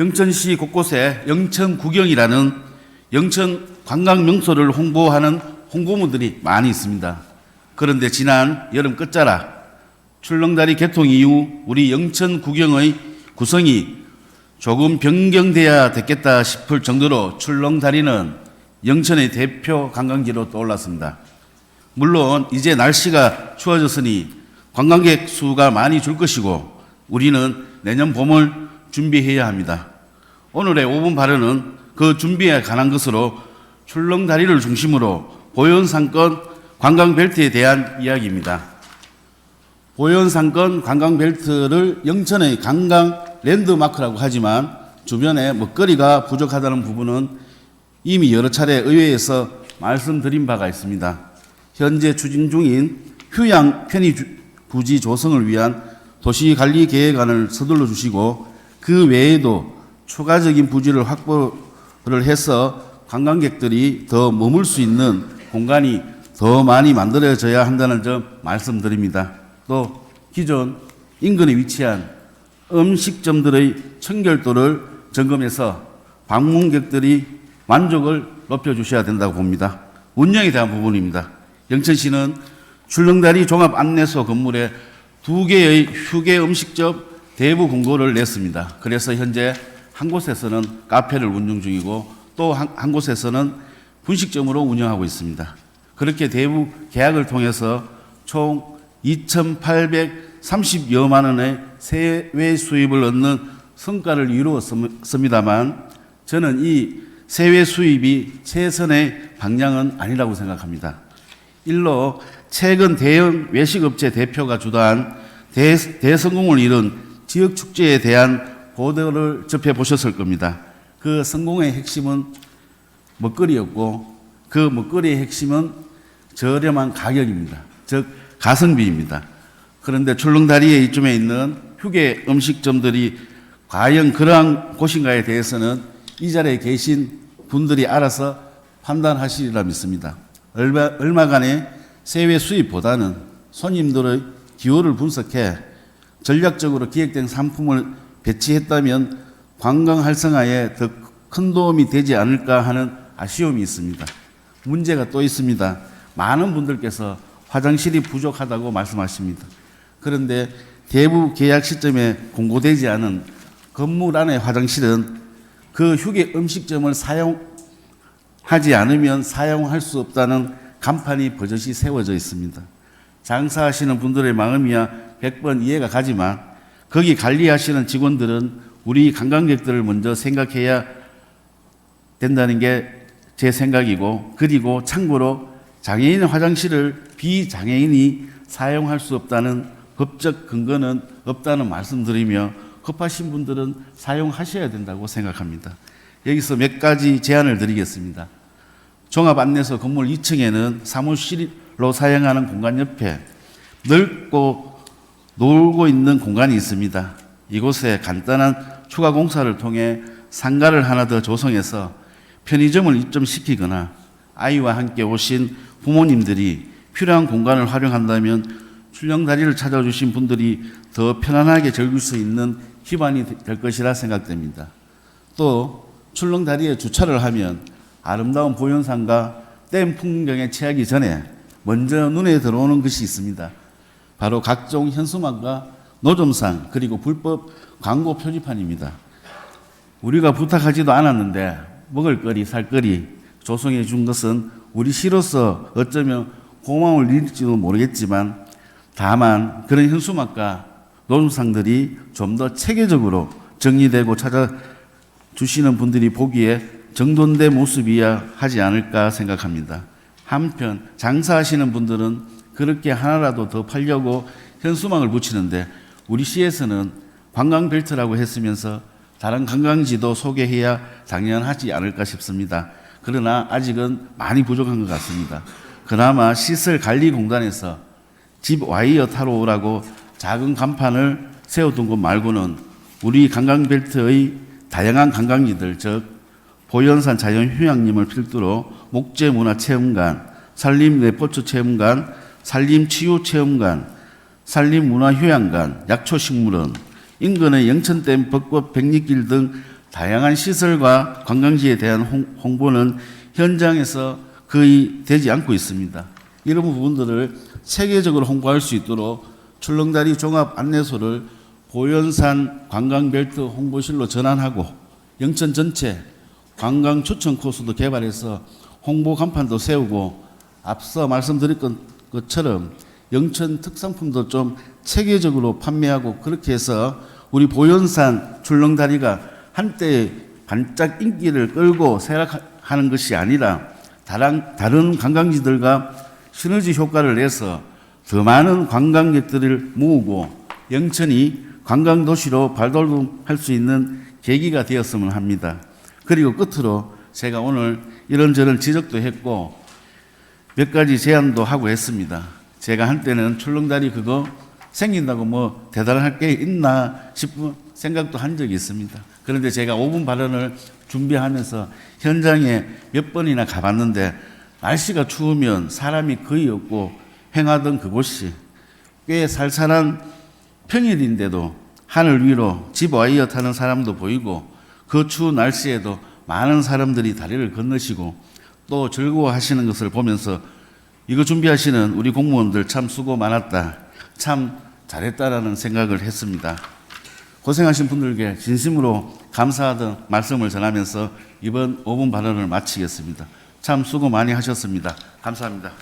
영천시 곳곳에 영천구경이라는 영천 관광 명소를 홍보하는 홍보물들이 많이 있습니다. 그런데 지난 여름 끝자락 출렁다리 개통 이후 우리 영천구경의 구성이 조금 변경돼야 됐겠다 싶을 정도로 출렁다리는 영천의 대표 관광지로 떠올랐습니다. 물론 이제 날씨가 추워졌으니 관광객 수가 많이 줄 것이고 우리는 내년 봄을 준비해야 합니다. 오늘의 5분 발언은 그 준비에 관한 것으로 출렁다리를 중심으로 보현상권 관광벨트에 대한 이야기입니다. 보현상권 관광벨트를 영천의 관광 랜드마크라고 하지만 주변에 먹거리가 부족하다는 부분은 이미 여러 차례 의회에서 말씀드린 바가 있습니다. 현재 추진 중인 휴양 편의 부지 조성을 위한 도시관리계획안을 서둘러 주시고 그 외에도 추가적인 부지를 확보를 해서 관광객들이 더 머물 수 있는 공간이 더 많이 만들어져야 한다는 점 말씀드립니다. 또 기존 인근에 위치한 음식점들의 청결도를 점검해서 방문객들이 만족을 높여주셔야 된다고 봅니다. 운영에 대한 부분입니다. 영천시는 출렁다리 종합 안내소 건물에 2개의 휴게 음식점 대부 공고를 냈습니다. 그래서 현재 한 곳에서는 카페를 운영 중이고 또 한 곳에서는 분식점으로 운영하고 있습니다. 그렇게 대부 계약을 통해서 총 2,830여만 원의 세외 수입을 얻는 성과를 이루었습니다만 저는 이 세외 수입이 최선의 방향은 아니라고 생각합니다. 일로 최근 대형 외식업체 대표가 주도한 대성공을 이룬 지역축제에 대한 보도를 접해보셨을 겁니다. 그 성공의 핵심은 먹거리였고 그 먹거리의 핵심은 저렴한 가격입니다. 즉 가성비입니다. 그런데 출렁다리에 이쯤에 있는 휴게 음식점들이 과연 그러한 곳인가에 대해서는 이 자리에 계신 분들이 알아서 판단하시리라 믿습니다. 얼마간의 세외 수입보다는 손님들의 기호를 분석해 전략적으로 기획된 상품을 배치했다면 관광 활성화에 더 큰 도움이 되지 않을까 하는 아쉬움이 있습니다. 문제가 또 있습니다. 많은 분들께서 화장실이 부족하다고 말씀하십니다. 그런데 대부 계약 시점에 공고되지 않은 건물 안의 화장실은 그 휴게 음식점을 사용하지 않으면 사용할 수 없다는 간판이 버젓이 세워져 있습니다. 장사하시는 분들의 마음이야 100번 이해가 가지만 거기 관리하시는 직원들은 우리 관광객들을 먼저 생각해야 된다는 게 제 생각이고, 그리고 참고로 장애인 화장실을 비장애인이 사용할 수 없다는 법적 근거는 없다는 말씀드리며 급하신 분들은 사용하셔야 된다고 생각합니다. 여기서 몇 가지 제안을 드리겠습니다. 종합안내소 건물 2층에는 사무실로 사용하는 공간 옆에 넓고 놀고 있는 공간이 있습니다. 이곳에 간단한 추가 공사를 통해 상가를 하나 더 조성해서 편의점을 입점시키거나 아이와 함께 오신 부모님들이 필요한 공간을 활용한다면 출렁다리를 찾아주신 분들이 더 편안하게 즐길 수 있는 기반이 될 것이라 생각됩니다. 또 출렁다리에 주차를 하면 아름다운 보현상과 댐 풍경에 취하기 전에 먼저 눈에 들어오는 것이 있습니다. 바로 각종 현수막과 노점상 그리고 불법 광고 표지판입니다. 우리가 부탁하지도 않았는데 먹을거리, 살거리 조성해 준 것은 우리 시로서 어쩌면 고마움을 일지도 모르겠지만 다만 그런 현수막과 노점상들이 좀 더 체계적으로 정리되고 찾아주시는 분들이 보기에 정돈된 모습이야 하지 않을까 생각합니다. 한편 장사하시는 분들은 그렇게 하나라도 더 팔려고 현수막을 붙이는데 우리 시에서는 관광벨트라고 했으면서 다른 관광지도 소개해야 당연하지 않을까 싶습니다. 그러나 아직은 많이 부족한 것 같습니다. 그나마 시설관리공단에서 집 와이어 타러 오라고 작은 간판을 세워둔 것 말고는 우리 관광벨트의 다양한 관광지들, 즉 보현산 자연휴양림을 필두로 목재문화체험관, 산림레포츠체험관, 산림치유체험관, 산림문화휴양관, 약초식물원, 인근의 영천댐 벚꽃 백리길 등 다양한 시설과 관광지에 대한 홍보는 현장에서 거의 되지 않고 있습니다. 이런 부분들을 체계적으로 홍보할 수 있도록 출렁다리 종합 안내소를 보현산 관광벨트 홍보실로 전환하고 영천 전체 관광 추천 코스도 개발해서 홍보 간판도 세우고 앞서 말씀드린 것처럼 영천 특산품도 좀 체계적으로 판매하고 그렇게 해서 우리 보현산 출렁다리가 한때 반짝 인기를 끌고 쇠락하는 것이 아니라 다른 관광지들과 시너지 효과를 내서 더 많은 관광객들을 모으고 영천이 관광도시로 발돋움할 수 있는 계기가 되었으면 합니다. 그리고 끝으로 제가 오늘 이런저런 지적도 했고 몇 가지 제안도 하고 했습니다. 제가 한때는 출렁다리 그거 생긴다고 뭐 대단할 게 있나 싶은 생각도 한 적이 있습니다. 그런데 제가 5분 발언을 준비하면서 현장에 몇 번이나 가봤는데 날씨가 추우면 사람이 거의 없고 행하던 그곳이 꽤 살살한 평일인데도 하늘 위로 집와이어 타는 사람도 보이고 그 추운 날씨에도 많은 사람들이 다리를 건너시고 또 즐거워하시는 것을 보면서 이거 준비하시는 우리 공무원들 참 수고 많았다, 참 잘했다라는 생각을 했습니다. 고생하신 분들께 진심으로 감사하던 말씀을 전하면서 이번 5분 발언을 마치겠습니다. 참 수고 많이 하셨습니다. 감사합니다.